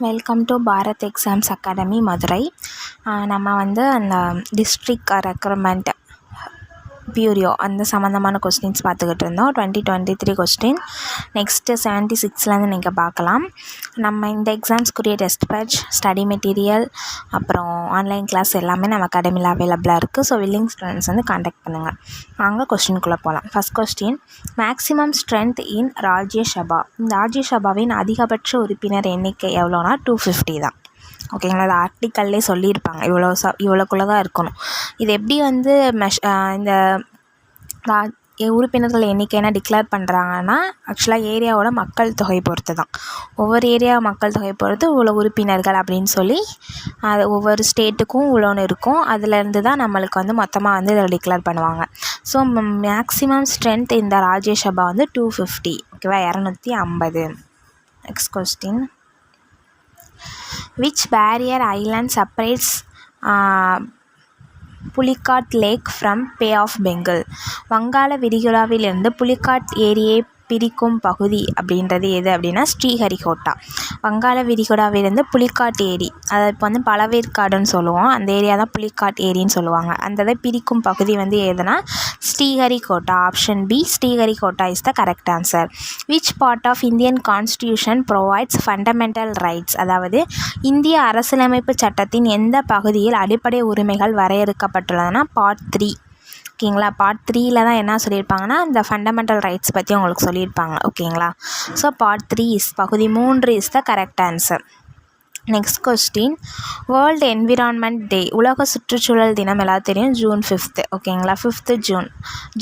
Welcome to Bharat exams academy Madurai. நம்ம வந்து அந்த டிஸ்ட்ரிக்ட் ரெக்ரூட்மெண்ட் பியூரோ அந்த சம்மந்தமான கொஸ்டின்ஸ் பார்த்துக்கிட்டு இருந்தோம். 2023 கொஸ்டின் நெக்ஸ்ட்டு 76லேருந்து நீங்கள் பார்க்கலாம். நம்ம இந்த எக்ஸாம்ஸ்க்குரிய டெஸ்ட் பேட்ச், ஸ்டடி மெட்டீரியல், அப்புறம் ஆன்லைன் கிளாஸ் எல்லாமே நம்ம அகாடமியில் அவைலபிளாக இருக்குது. ஸோ வில்லிங் ஸ்டூடெண்ட்ஸ் வந்து காண்டாக்ட் பண்ணுங்கள். வாங்க கொஸ்டினுக்குள்ளே போகலாம். ஃபஸ்ட் கொஸ்டின், மேக்ஸிமம் ஸ்ட்ரென்த் இன் ராஜ்யசபா. இந்த ராஜ்யசபாவின் அதிகபட்ச உறுப்பினர் எண்ணிக்கை எவ்வளோனா 250 தான். ஓகேங்களா, அது ஆர்டிக்கல்லே சொல்லியிருப்பாங்க, இவ்வளோக்குள்ளே தான் இருக்கணும். இது எப்படி வந்து இந்த உறுப்பினர்கள் எண்ணிக்கைனா டிக்ளேர் பண்ணுறாங்கன்னா, ஆக்சுவலாக ஏரியாவோட மக்கள் தொகை பொறுத்து தான். ஒவ்வொரு ஏரியா மக்கள் தொகை பொறுத்து இவ்வளோ உறுப்பினர்கள் அப்படின்னு சொல்லி அது ஒவ்வொரு ஸ்டேட்டுக்கும் இவ்வளோன்னு இருக்கும். அதுலேருந்து தான் நம்மளுக்கு வந்து மொத்தமாக வந்து இதை டிக்ளேர் பண்ணுவாங்க. ஸோ மேக்ஸிமம் ஸ்ட்ரென்த் இந்த ராஜ்யசபா வந்து 250, ஓகேவா, 250. Next question, which barrier island separates Pulicat lake from bay of Bengal? வங்காள விரிகுடாவிலிருந்து புலிகாட் ஏரியை பிரிக்கும் பகுதி அப்படின்றது எது அப்படின்னா ஸ்ரீஹரிகோட்டா. வங்காள விரிகுடாவிலிருந்து புலிகாட் ஏரி, அதை இப்போ வந்து பழவேற்காடுன்னு சொல்லுவோம், அந்த ஏரியா தான் புலிகாட் ஏரின்னு சொல்லுவாங்க. அந்த இதை பிரிக்கும் பகுதி வந்து எதுனா Sriharikota. Option B, Sriharikota is the correct answer. Which part of Indian constitution provides fundamental rights? அதாவது இந்திய அரசியலமைப்பு சட்டத்தின் எந்த பகுதியில் அடிப்படை உரிமைகள் வரையறுக்கப்பட்டுள்ளதுன்னா பார்ட் 3. ஓகேங்களா, பார்ட் 3ல் தான் என்ன சொல்லியிருப்பாங்கன்னா இந்த ஃபண்டமெண்டல் ரைட்ஸ் பற்றி உங்களுக்கு சொல்லியிருப்பாங்க. ஓகேங்களா, ஸோ பார்ட் 3 பகுதி 3 is the correct answer. Next question, world environment day, உலக சுற்றுச்சூழல் தினம் எல்லாம் தெரியும், June 5. ஓகேங்களா, 5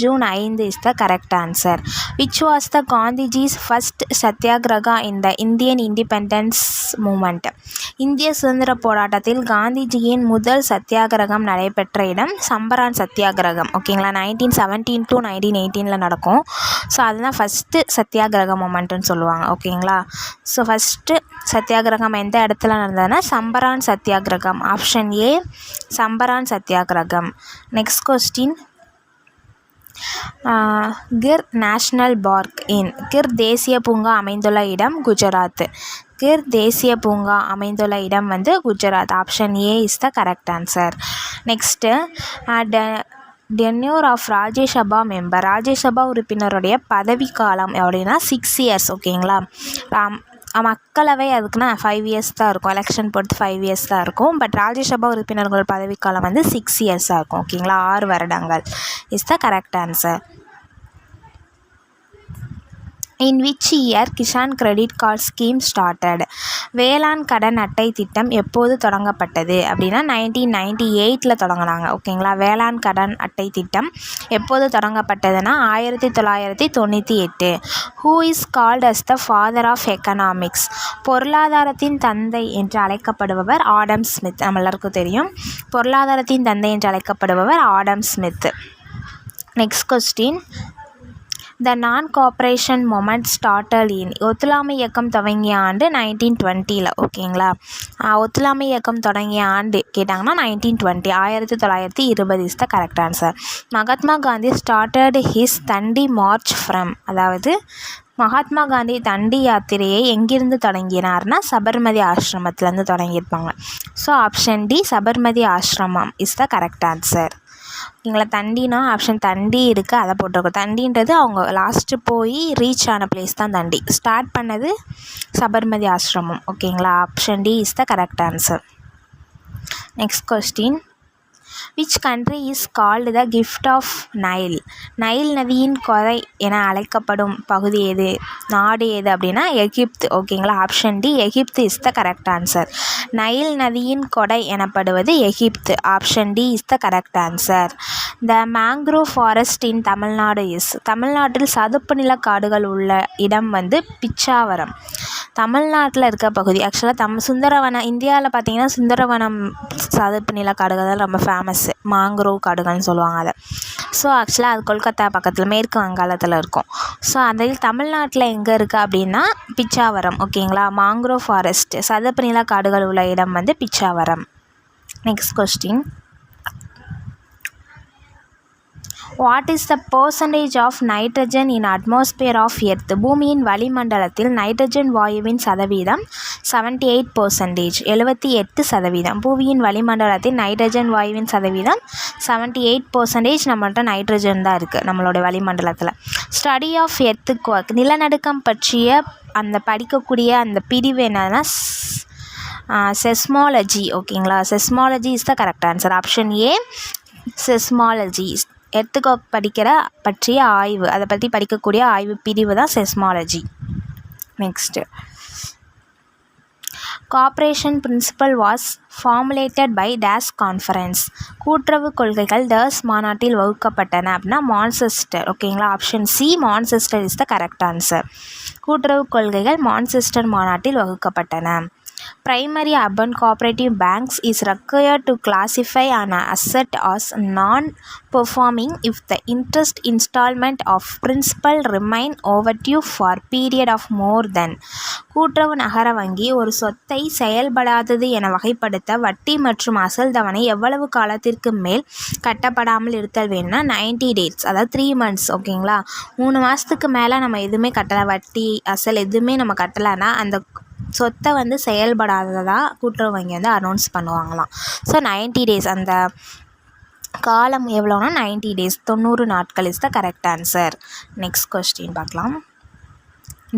June 5 is the correct answer. Which was the Gandhiji's first satyagraha in the Indian independence movement? இந்திய சுதந்திர போராட்டத்தில் காந்திஜியின் முதல் சத்தியாகிரகம் நடைபெற்ற இடம் சம்பரான் சத்தியாகிரகம். ஓகேங்களா, 1917 to 1918 நடக்கும். ஸோ அதுதான் ஃபஸ்ட்டு சத்தியாகிரக மூமெண்ட்டுன்னு சொல்லுவாங்க. ஓகேங்களா, ஸோ ஃபஸ்ட்டு சத்தியாகிரகம் எந்த இடத்துல நடந்ததுன்னா சம்பரான் சத்தியாகிரகம். ஆப்ஷன் ஏ, சம்பரான் சத்தியாகிரகம். Next question, Gir national park in, Gir தேசிய பூங்கா அமைந்துள்ள இடம் குஜராத். கிர் தேசிய பூங்கா அமைந்துள்ள இடம் வந்து Gujarat. Option A is the correct answer. Next, tenure of Rajya Sabha member, Rajya Sabha உறுப்பினருடைய பதவி காலம் அப்படின்னா 6 years. ஓகேங்களா, மக்களவை அதுக்குன்னா 5 years தான் இருக்கும், எலெக்ஷன் பொறுத்து 5 years தான் இருக்கும். பட் ராஜ்யசபா உறுப்பினர்கள் பதவிக்காலம் வந்து 6 years இருக்கும். ஓகேங்களா, 6 வருடங்கள் is the correct answer. In which year Kisan credit card scheme started? வேளாண் கடன் அட்டை திட்டம் எப்போது தொடங்கப்பட்டது அப்படின்னா 1998 தொடங்கினாங்க. ஓகேங்களா, வேளாண் கடன் அட்டை திட்டம் எப்போது தொடங்கப்பட்டதுன்னா 1998. Who is called as the father of economics? பொருளாதாரத்தின் தந்தை என்று அழைக்கப்படுபவர் ஆடம் ஸ்மித். நம்ம எல்லாருக்கும் தெரியும், பொருளாதாரத்தின் தந்தை என்று அழைக்கப்படுபவர் ஆடம் ஸ்மித். நெக்ஸ்ட் கொஸ்டின், த நான் கோஆப்ரேஷன் மூமெண்ட் ஸ்டார்டட் இன், ஒத்துழையாமை இயக்கம் தொடங்கிய ஆண்டு 1920. ஓகேங்களா, ஒத்துழையாமை இயக்கம் தொடங்கிய ஆண்டு கேட்டாங்கன்னா 1920, 1920 is the correct answer. Mahatma Gandhi started his Dandi march from, அதாவது மகாத்மா காந்தி தண்டி யாத்திரையை எங்கிருந்து தொடங்கினார்னா சபர்மதி ஆசிரமத்திலேருந்து தொடங்கியிருப்பாங்க. ஸோ ஆப்ஷன் டி, சபர்மதி ஆசிரமம் இஸ் த கரெக்ட் ஆன்சர். ஓகேங்களா, தண்டினா ஆப்ஷன் தண்டி இருக்குது, அதை போட்டிருக்கோம். தண்டின்றது அவங்க லாஸ்ட்டு போய் ரீச் ஆன பிளேஸ் தான் தண்டி. ஸ்டார்ட் பண்ணது சபர்மதி ஆசிரமம். ஓகேங்களா, option D is the correct answer. Next question, which country is called the gift of Nile? Nile நதியின் கொடை என அழைக்கப்படும் பகுதி எது, நாடு எது அப்படின்னா எகிப்து. ஓகேங்களா, option D, Egypt is the correct answer. Nile நதியின் கொடை எனப்படுவது Egypt. Option D is the correct answer. The mangrove forest in Tamil Nadu is, தமிழ்நாட்டில் சதுப்பு நில காடுகள் உள்ள இடம் வந்து பிச்சாவரம். தமிழ்நாட்டில் இருக்க பகுதி ஆக்சுவலாக சுந்தரவனம், இந்தியாவில் பார்த்தீங்கன்னா சுந்தரவனம் சதுப்பு நில காடுகள் தான் ரொம்ப ஃபேமஸ்ஸு, மாங்க்ரோவ் காடுகள்னு சொல்லுவாங்க அதை. ஸோ ஆக்சுவலாக அது கொல்கத்தா பக்கத்தில் மேற்கு வங்காளத்தில் இருக்கும். ஸோ அதில் தமிழ்நாட்டில் எங்கே இருக்குது அப்படின்னா பிச்சாவரம். ஓகேங்களா, மாங்க்ரோவ் ஃபாரஸ்ட் சதுப்பு நில காடுகள் உள்ள இடம் வந்து Pichavaram. Next question, what is the percentage of nitrogen in atmosphere of earth? பூமியின் வளிமண்டலத்தில் நைட்ரஜன் வாயுவின் சதவீதம் 78%. 78%. பூமியின் வளிமண்டலத்தில் நைட்ரஜன் வாயுவின் சதவீதம் 78%. நம்மள்ட்ட நைட்ரஜன் தான் இருக்குது நம்மளோட வளிமண்டலத்தில். ஸ்டடி ஆஃப் எர்த்குவேக், நிலநடுக்கம் பற்றிய அந்த படிக்கக்கூடிய அந்த பிரிவு என்னன்னா செஸ்மாலஜி. ஓகேங்களா, seismology is the correct answer. Option A seismology. Earthquake பற்றிய ஆய்வு, அதை பற்றி படிக்கக்கூடிய ஆய்வு பிரிவு தான் seismology. Next, cooperation principle was formulated by days conference. கூட்டுறவு கொள்கைகள் டேஸ் மாநாட்டில் வகுக்கப்பட்டன அப்படின்னா மான்செஸ்டர். ஓகேங்களா, option C Manchester is the correct answer. கூட்டுறவு கொள்கைகள் மான்செஸ்டர் மாநாட்டில் வகுக்கப்பட்டன. Primary urban cooperative banks is required to classify an asset as non-performing if the interest installment of principal remain overdue for period of more than. கூட்டுறவு நகர வங்கி ஒரு சொத்தை செயல்படாதது என வகைப்படுத்த வட்டி மற்றும் அசல் தவணை எவ்வளவு காலத்திற்கு மேல் கட்டப்படாமல் இருத்தல் வேணும்னா 90 days, அதாவது 3 months. ஓகேங்களா, 3 மாதத்துக்கு மேலே நம்ம எதுவுமே கட்டலை, வட்டி அசல் எதுவுமே நம்ம கட்டலைன்னா அந்த சொத்தை வந்து செயல்படாததாக கூட்டுறவு வங்கி வந்து அனௌன்ஸ் பண்ணுவாங்களாம். ஸோ 90 days, அந்த காலம் எவ்வளோனா 90 days, 90 நாட்கள் is the correct answer. Next question பார்க்கலாம்.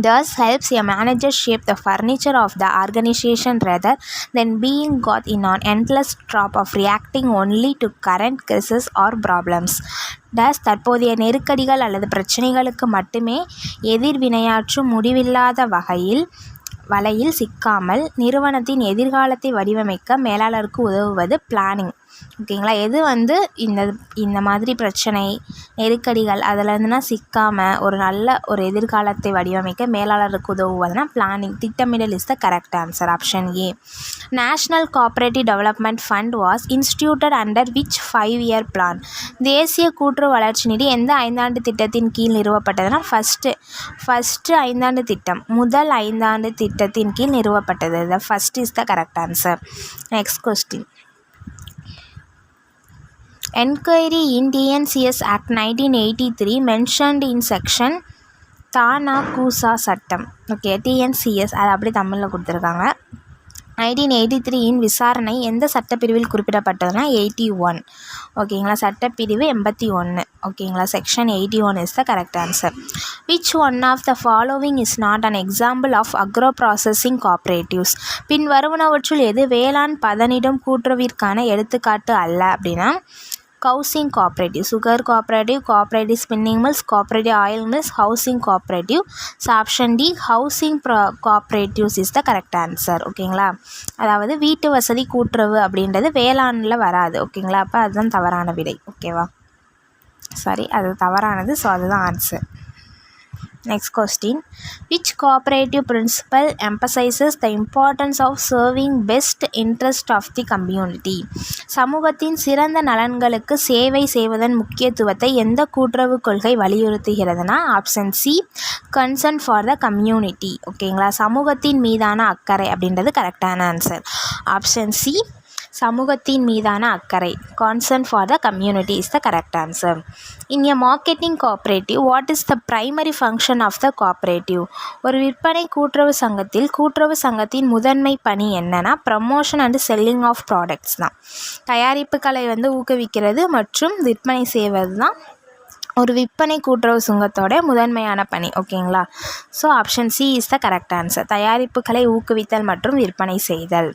Thus helps a manager shape the furniture of the organization rather than being got in an endless trap of reacting only to current crises or problems. தற்போதைய நெருக்கடிகள் அல்லது பிரச்சனைகளுக்கு மட்டுமே எதிர்வினையாற்றும் முடிவில்லாத வலையில் சிக்காமல் நிறுவனத்தின் எதிர்காலத்தை வடிவமைக்க மேலாளருக்கு உதவுவது பிளானிங். ஓகேங்களா, எது வந்து இந்த மாதிரி பிரச்சனை நெருக்கடிகள் அதிலருந்துனா சிக்காமல் ஒரு நல்ல ஒரு எதிர்காலத்தை வடிவமைக்க மேலாளருக்கு உதவுவதுனா பிளானிங், திட்டமிடல் is the correct answer. Option A. National cooperative development fund was instituted under which 5-year plan? தேசிய கூட்டுறவு வளர்ச்சி நிதி எந்த 5-ஆண்டு திட்டத்தின் கீழ் நிறுவப்பட்டதுன்னா ஃபஸ்ட்டு 5-ஆண்டு திட்டம், முதல் 5-ஆண்டு திட்டத்தின் கீழ் நிறுவப்பட்டது. The first is the correct answer. Next question. Enquiry in TNCS Act 1983 mentioned in section தானாகூசா சட்டம். ஓகே, டிஎன்சிஎஸ் அது அப்படி தமிழில் கொடுத்துருக்காங்க. 1983 விசாரணை எந்த சட்டப்பிரிவில் குறிப்பிடப்பட்டதுன்னா 81. ஓகேங்களா, சட்டப்பிரிவு 81. ஓகேங்களா, section 81 is the correct answer. Which one of the following is not an example of agro processing cooperatives? பின் வருவனவற்றுள் எது வேளாண் பதனிடும் கூட்டுறவிற்கான எடுத்துக்காட்டு அல்ல அப்படின்னா housing cooperative, sugar cooperative, cooperative spinning mills, cooperative oil mills, housing cooperative. So option D housing cooperatives is the correct answer. ஓகேங்களா, அதாவது வீட்டு வசதி கூட்டுறவு அப்படின்றது வேளாண்ல வராது. ஓகேங்களா, அப்போ அதுதான் தவறான விடை. ஓகேவா, சாரி, அது தவறானது. ஸோ அதுதான் answer. Next question. Which cooperative principle emphasizes the importance of serving best interest of the community? சமூகத்தின் சிறந்த நலன்களுக்கு சேவை செய்வதன் முக்கியத்துவத்தை எந்த கூட்டுறவு கொள்கை வலியுறுத்துகிறதுனா option C concern for the community. ஓகேங்களா, சமூகத்தின் மீதான அக்கறை அப்படின்றது கரெக்டான ஆன்சர். ஆப்ஷன் சி சமூகத்தின் மீதான அக்கறை, concern for the community is the correct answer. In a marketing cooperative what is the primary function of the cooperative? ஒரு விற்பனை கூட்டுறவு சங்கத்தில் கூட்டுறவு சங்கத்தின் முதன்மை பணி என்னன்னா promotion and selling of products தான். தயாரிப்புகளை வந்து ஊக்குவிக்கிறது மற்றும் விற்பனை செய்வது தான் ஒரு விற்பனை கூட்டுறவு சங்கத்தோட முதன்மையான பணி. ஓகேங்களா, so option C is the correct answer. தயாரிப்புகளை ஊக்குவித்தல் மற்றும் விற்பனை செய்தல்.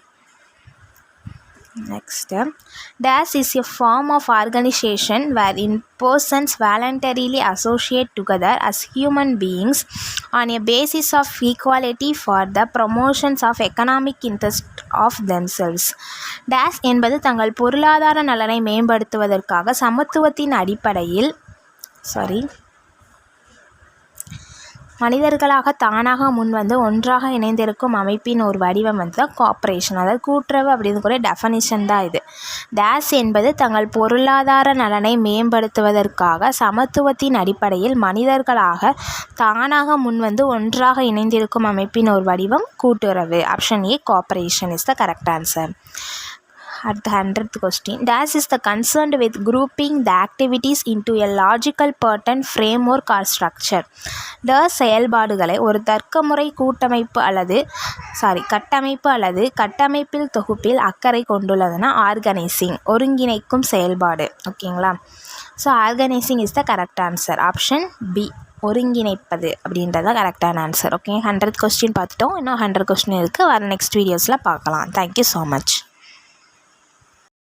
Next, DAS is a form of organization wherein persons voluntarily associate together as human beings on a basis of equality for the promotions of economic interest of themselves. DAS என்பது தங்கள் பொருளாதார நலனை மேம்படுத்துவதற்காக சமத்துவத்தின் அடிப்படையில் மனிதர்களாக தானாக முன்வந்து ஒன்றாக இணைந்திருக்கும் அமைப்பின் ஒரு வடிவம் வந்து தான் கோஆப்ரேஷன், அதாவது கூட்டுறவு அப்படின்னு கூட டெஃபனிஷன் தான் இது. டேஸ் என்பது தங்கள் பொருளாதார நலனை மேம்படுத்துவதற்காக சமத்துவத்தின் அடிப்படையில் மனிதர்களாக தானாக முன்வந்து ஒன்றாக இணைந்திருக்கும் அமைப்பின் ஒரு வடிவம் கூட்டுறவு. Option A cooperation is the correct answer. At the 100th question, dash is the concerned with grouping the activities into a logical pattern framework or structure. The செயல்பாடுகளை ஒரு தர்க்கமுறை கட்டமைப்பு அல்லது கட்டமைப்பில் தொகுப்பில் அக்கறை கொண்டுள்ளதுன்னா ஆர்கனைசிங், ஒருங்கிணைக்கும் செயல்பாடு. ஓகேங்களா? So organising is the correct answer. Option B, ஒருங்கிணைப்பது அப்படின்றத கரெக்டான ஆன்சர். ஓகே, 100th கொஸ்டின் பார்த்துட்டோம். இன்னும் 100 கொஸ்டின் இருக்குது. வர நெக்ஸ்ட் வீடியோஸில் பார்க்கலாம். Thank you so much.